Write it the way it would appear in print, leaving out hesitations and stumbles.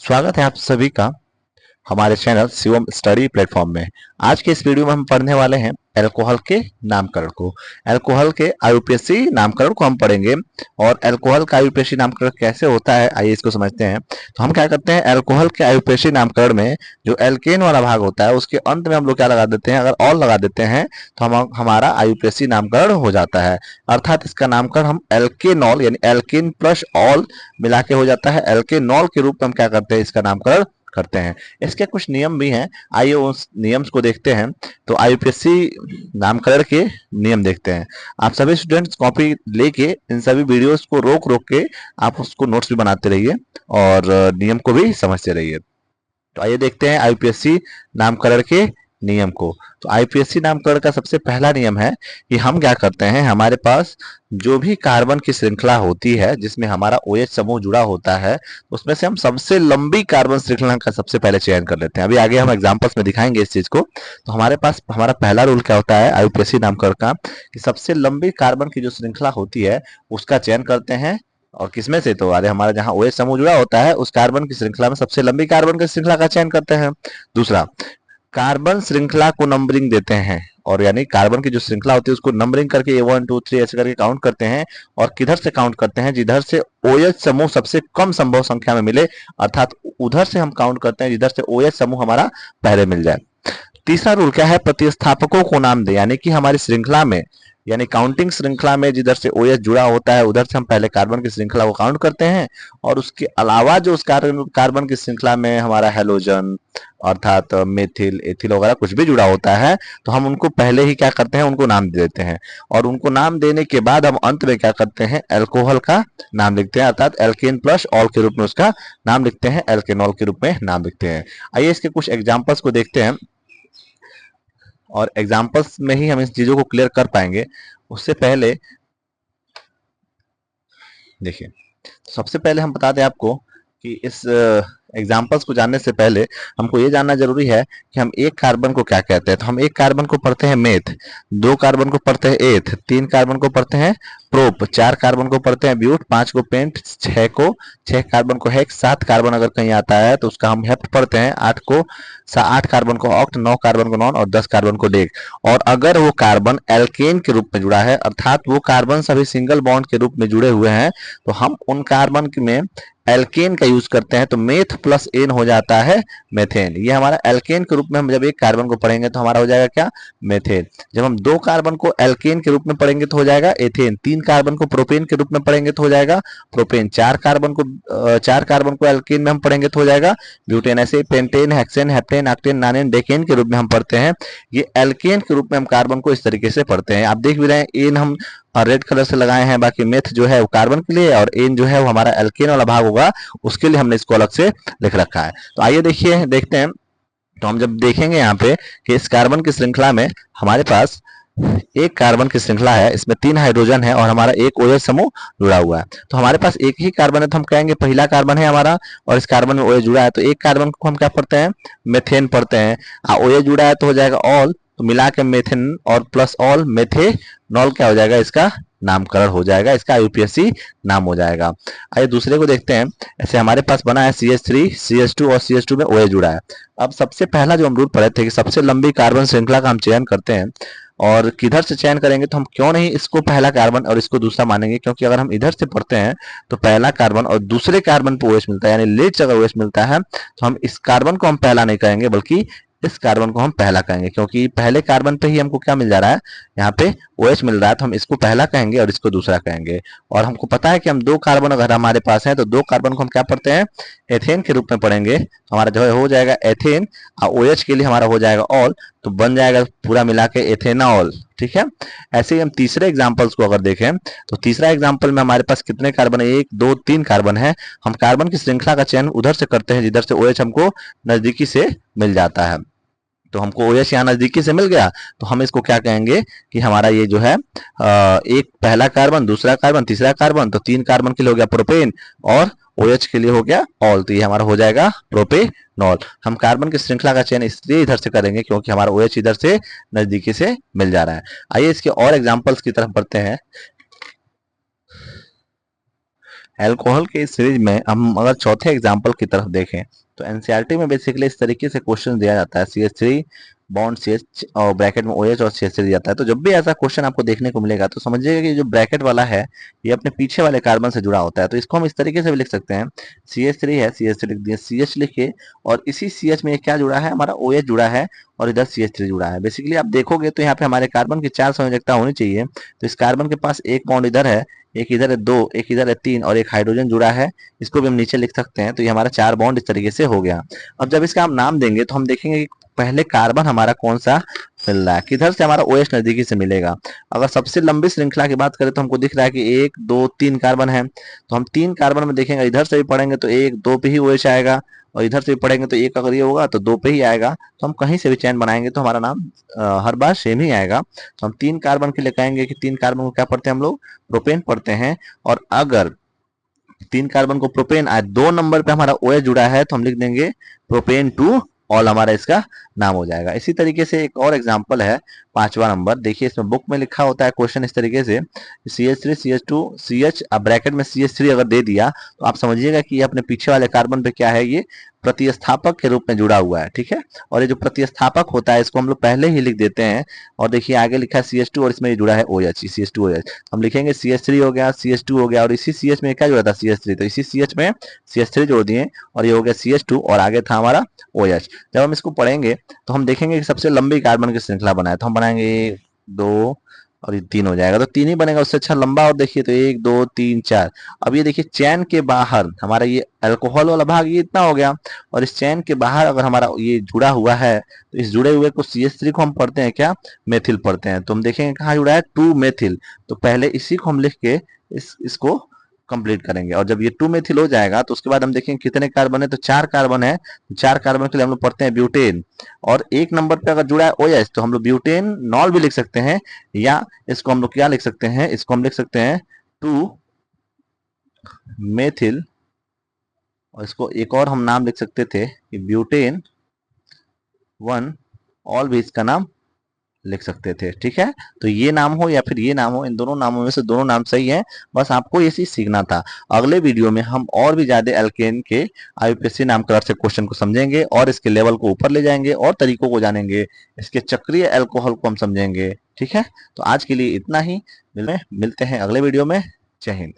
स्वागत है आप सभी का हमारे चैनल शिवम स्टडी प्लेटफॉर्म में। आज के इस वीडियो में हम पढ़ने वाले हैं अल्कोहल के नामकरण को। अल्कोहल के आयुपेशी नामकरण को हम पढ़ेंगे और अल्कोहल का आयुपेशी नामकरण कैसे होता है आइए इसको समझते हैं। तो हम क्या करते हैं, अल्कोहल के आयुपेशी नामकरण में जो एल्केन वाला भाग होता है उसके अंत में हम लोग क्या लगा देते हैं, अगर ऑल लगा देते हैं तो हमारा आयुपेशी नामकरण हो जाता है। अर्थात इसका नामकरण हम एल्केनॉल यानी एल्केन प्लस ऑल मिला के हो जाता है। एल्केनॉल के रूप में हम क्या करते हैं, इसका नामकरण करते हैं। इसके कुछ नियम भी हैं, आइए उस नियम को देखते हैं। तो आईयूपीएससी नामकरण के नियम देखते हैं। आप सभी स्टूडेंट्स कॉपी लेके इन सभी वीडियोस को रोक रोक के आप उसको नोट्स भी बनाते रहिए और नियम को भी समझते रहिए। तो आइए देखते हैं आईयूपीएससी नामकरण के नियम को। तो आईपीएससी नामकरण का सबसे पहला नियम है कि हम क्या करते हैं, हमारे पास जो भी कार्बन की श्रृंखला होती है जिसमें हमारा OH समूह जुड़ा होता है उसमें से हम सबसे लंबी कार्बन श्रृंखला का सबसे पहले चयन कर लेते हैं। अभी आगे हम एग्जांपल्स में दिखाएंगे इस चीज को। तो हमारे पास हमारा पहला रूल क्या होता है आईपीएससी नामकरण का, कि सबसे लंबी कार्बन की जो श्रृंखला होती है उसका चयन करते हैं। और किसमें से, तो अरे हमारा जहाँ OH समूह जुड़ा होता है उस कार्बन की श्रृंखला में सबसे लंबी कार्बन की श्रृंखला का चयन करते हैं। दूसरा, कार्बन श्रृंखला को नंबरिंग देते हैं और यानी कार्बन की जो श्रृंखला होती है उसको नंबरिंग करके 1 2 3 ऐसे करके काउंट करते हैं। और किधर से काउंट करते हैं, जिधर से OH समूह सबसे कम संभव संख्या में मिले, अर्थात उधर से हम काउंट करते हैं जिधर से OH समूह हमारा पहले मिल जाए। तीसरा रूल क्या है, प्रतिस्थापकों को नाम दे, यानी कि हमारी श्रृंखला में यानी काउंटिंग श्रृंखला में जिधर से OH जुड़ा होता है उधर से हम पहले कार्बन की श्रृंखला को काउंट करते हैं। और उसके अलावा जो उस कार्बन की श्रृंखला में हमारा हेलोजन अर्थात मेथिल एथिल वगैरह कुछ भी जुड़ा होता है तो हम उनको पहले ही क्या करते हैं, उनको नाम दे देते हैं। और उनको नाम देने के बाद हम अंत में क्या करते हैं, अल्कोहल का नाम लिखते हैं, अर्थात एल्केन प्लस ऑल के रूप में उसका नाम लिखते हैं, एल्केनॉल के रूप में नाम लिखते हैं। आइए इसके कुछ एग्जाम्पल्स को देखते हैं और एग्जाम्पल्स में ही हम इस चीजों को क्लियर कर पाएंगे। उससे पहले देखिए, सबसे पहले हम बता दें आपको कि इस एग्जाम्पल्स को जानने से पहले हमको ये जानना जरूरी है कि हम एक कार्बन को क्या कहते हैं। तो हम एक कार्बन को पढ़ते हैं मेथ, दो कार्बन को पढ़ते हैं एथ, तीन कार्बन को पढ़ते हैं प्रोप, चार कार्बन को पढ़ते हैं ब्यूट, पांच को पेंट, छह कार्बन को हेक्स, सात कार्बन अगर कहीं आता है तो उसका हम हेप्ट पढ़ते हैं, आठ कार्बन को ऑक्ट, नौ कार्बन को नॉन और 10 कार्बन को डेक। और अगर वो कार्बन एल्केन के रूप में जुड़ा है अर्थात वो कार्बन सभी सिंगल बॉन्ड के रूप में जुड़े हुए हैं तो हम उन कार्बन में एल्केन का यूज करते हैं। तो मेथ प्लस एन हो जाता है मेथेन। ये हमारा एल्केन के रूप में हम जब एक कार्बन को पढ़ेंगे तो हमारा हो जाएगा क्या, मेथेन। जब हम दो कार्बन को एल्केन के रूप में पढ़ेंगे तो हो जाएगा एथेन, तीन कार्बन को प्रोपेन के रूप में पढ़ेंगे तो हो जाएगा प्रोपेन, चार कार्बन को एल्केन में हम पढ़ेंगे तो हो जाएगा ब्यूटेन। ऐसे pentane, hexane, heptane, octane, nonane, decane के रूप में हम पढ़ते हैं। ये एल्केन के रूप में हम कार्बन को इस तरीके से पढ़ते हैं। आप देख भी रहे हैं एन हम रेड कलर से लगाए हैं, बाकी मेथ जो है वो कार्बन के लिए और एन जो है वो हमारा एल्केन वाला भाग होगा उसके लिए हमने इसको अलग से लिख रखा है। तो आइए देखते हैं। तो हम जब देखेंगे यहाँ पे कि इस कार्बन की श्रृंखला में हमारे पास एक कार्बन की श्रृंखला है, इसमें 3 हाइड्रोजन है और हमारा एक OH समूह जुड़ा हुआ है। तो हमारे पास एक ही कार्बन है तो हम कहेंगे पहला कार्बन है हमारा और इस कार्बन में OH जुड़ा है तो एक कार्बन को हम क्या पढ़ते हैं, मेथेन पढ़ते हैं। OH जुड़ा है तो हो जाएगा ऑल, तो मिला के मेथेन और प्लस ऑल मेथेनॉल क्या हो जाएगा, इसका नामकरण हो जाएगा, इसका आईयूपीएससी नाम हो जाएगा। आइए दूसरे को देखते हैं। ऐसे हमारे पास बना है CH3 CH2 और CH2 में OH जुड़ा है। अब सबसे पहला जो हम रूल पढ़े थे कि सबसे लंबी कार्बन श्रृंखला का हम चयन करते हैं और किधर से चयन करेंगे तो हम क्यों नहीं इसको पहला कार्बन और इसको दूसरा मानेंगे, क्योंकि अगर हम इधर से पढ़ते हैं तो पहला कार्बन और दूसरे कार्बन पे OH मिलता है, यानी लेट अगर OH मिलता है तो हम इस कार्बन को हम पहला नहीं कहेंगे बल्कि इस कार्बन को हम पहला कहेंगे, क्योंकि पहले कार्बन पे ही हमको क्या मिल जा रहा है, यहाँ पे OH मिल रहा है तो हम इसको पहला कहेंगे और इसको दूसरा कहेंगे। और हमको पता है कि हम दो कार्बन अगर हमारे पास है तो दो कार्बन को हम क्या पढ़ते हैं, एथेन के रूप में पढ़ेंगे। तो हमारा जो है हो जाएगा एथेन और OH के लिए हमारा हो जाएगा ऑल, तो बन जाएगा पूरा मिला के एथेनॉल। ठीक है। ऐसे ही हम तीसरे एग्जाम्पल्स को अगर देखें तो तीसरा एग्जाम्पल में हमारे पास कितने कार्बन है, 1 2 3 कार्बन है। हम कार्बन की श्रृंखला का चयन उधर से करते हैं जिधर से OH हमको नजदीकी से मिल जाता है। तो हमको OH यहाँ नजदीकी से मिल गया तो हम इसको क्या कहेंगे कि हमारा ये जो है एक पहला कार्बन, दूसरा कार्बन, तीसरा कार्बन, तो 3 कार्बन के लिए हो गया प्रोपेन और OH के लिए हो गया ऑल, तो ये हमारा हो जाएगा प्रोपेनॉल। हम कार्बन की श्रृंखला का चयन इसलिए इधर से करेंगे क्योंकि हमारा OH इधर से नजदीकी से मिल जा रहा है। आइए इसके और एग्जाम्पल्स की तरफ बढ़ते हैं। अल्कोहल के इस सीरीज में हम अगर चौथे एग्जाम्पल की तरफ देखें तो एनसीईआरटी में बेसिकली इस तरीके से क्वेश्चन दिया जाता है, CH3 बॉन्ड CH और ब्रैकेट में OH और CH3 दिया जाता है। तो जब भी ऐसा क्वेश्चन आपको देखने को मिलेगा तो समझिएगा कि जो ब्रैकेट वाला है ये अपने पीछे वाले कार्बन से जुड़ा होता है। तो इसको हम इस तरीके से भी लिख सकते हैं, CH3 है, CH3 लिख दिए, CH लिखे, और इसी CH में क्या जुड़ा है, हमारा OH जुड़ा है और इधर CH3 जुड़ा है। बेसिकली आप देखोगे तो यहाँ पे हमारे कार्बन की 4 संयोजकता होनी चाहिए। तो इस कार्बन के पास एक बॉन्ड इधर है, एक इधर है 2, एक इधर है 3 और एक हाइड्रोजन जुड़ा है। इसको भी हम नीचे लिख सकते हैं। तो ये हमारा 4 बॉन्ड इस तरीके से हो गया। अब जब इसका हम नाम देंगे तो हम देखेंगे कि पहले कार्बन हमारा कौन सा मिल रहा है, किधर से, हमारा OH नजदीकी से मिलेगा। अगर सबसे लंबी श्रृंखला की बात करें तो हमको दिख रहा है कि 1 2 3 कार्बन है। तो हम 3 कार्बन में देखेंगे, इधर से भी पढ़ेंगे तो 1 2 पे ही OH आएगा, और इधर से भी पढ़ेंगे तो 1 अगर ये होगा तो 2 पे ही आएगा। तो हम कहीं से भी चैन बनाएंगे तो हमारा नाम हर बार सेम ही आएगा। तो हम 3 कार्बन के लिए कहेंगे कि 3 कार्बन को क्या पढ़ते हैं हम लोग, प्रोपेन पढ़ते हैं। और अगर 3 कार्बन को प्रोपेन आए, 2 नंबर पे हमारा OH जुड़ा है तो हम लिख देंगे प्रोपेन टू ऑल, हमारा इसका नाम हो जाएगा। इसी तरीके से एक और एग्जांपल है 5वां नंबर। देखिए इसमें बुक में लिखा होता है क्वेश्चन इस तरीके से, CH3 CH2 CH, अब ब्रैकेट में CH3 अगर दे दिया तो आप समझिएगा कि ये अपने पीछे वाले कार्बन पे क्या है, ये प्रतिस्थापक के रूप में जुड़ा हुआ है, ठीक है। और ये जो प्रतिस्थापक होता है इसको हम लोग पहले ही लिख देते हैं। और देखिए आगे लिखा है CH2 और इसमें ये जुड़ा है OH, CH2OH। हम लिखेंगे CH3 हो गया, CH2 हो गया, और इसी CH में क्या जुड़ा था, CH3, तो इसी CH में CH3 जोड़ दिए और ये हो गया CH2 और आगे था हमारा OH। जब हम इसको पढ़ेंगे तो हम देखेंगे कि सबसे लंबी कार्बन की श्रृंखला बनाए तो हम बनाएंगे 1 2 और ये 3 हो जाएगा। तो 3 ही बनेगा, उससे अच्छा लंबा। और देखिए तो 1 2 3 4। अब ये देखिए चैन के बाहर हमारा ये अल्कोहल वाला भाग ये इतना हो गया, और इस चैन के बाहर अगर हमारा ये जुड़ा हुआ है तो इस जुड़े हुए को CH3 को हम पढ़ते हैं क्या, मेथिल पढ़ते हैं। तो हम देखेंगे कहाँ जुड़ा है, 2 मेथिल। तो पहले इसी को हम लिख के इसको कंप्लीट करेंगे। और जब ये 2 मेथिल हो जाएगा तो उसके बाद हम देखेंगे कितने कार्बन है, तो 4 कार्बन है। तो 4 कार्बन के लिए हम लोग पढ़ते हैं ब्यूटेन। और 1 नंबर पे अगर जुड़ा है OH तो हम लोग ब्यूटेन नॉल भी लिख सकते हैं, या इसको हम लोग क्या लिख सकते हैं, इसको हम लिख सकते हैं 2 मेथिल, और इसको एक और हम नाम लिख सकते थे कि ब्यूटेन 1 ऑल भी इसका नाम लिख सकते थे, ठीक है। तो ये नाम हो या फिर ये नाम हो, इन दोनों नामों में से दोनों नाम सही है। बस आपको ये चीज सीखना था। अगले वीडियो में हम और भी ज्यादा एल्केन के IUPAC नामकरण से क्वेश्चन को समझेंगे और इसके लेवल को ऊपर ले जाएंगे और तरीकों को जानेंगे, इसके चक्रीय अल्कोहल को हम समझेंगे, ठीक है। तो आज के लिए इतना ही, मिलते हैं अगले वीडियो में। जय हिंद।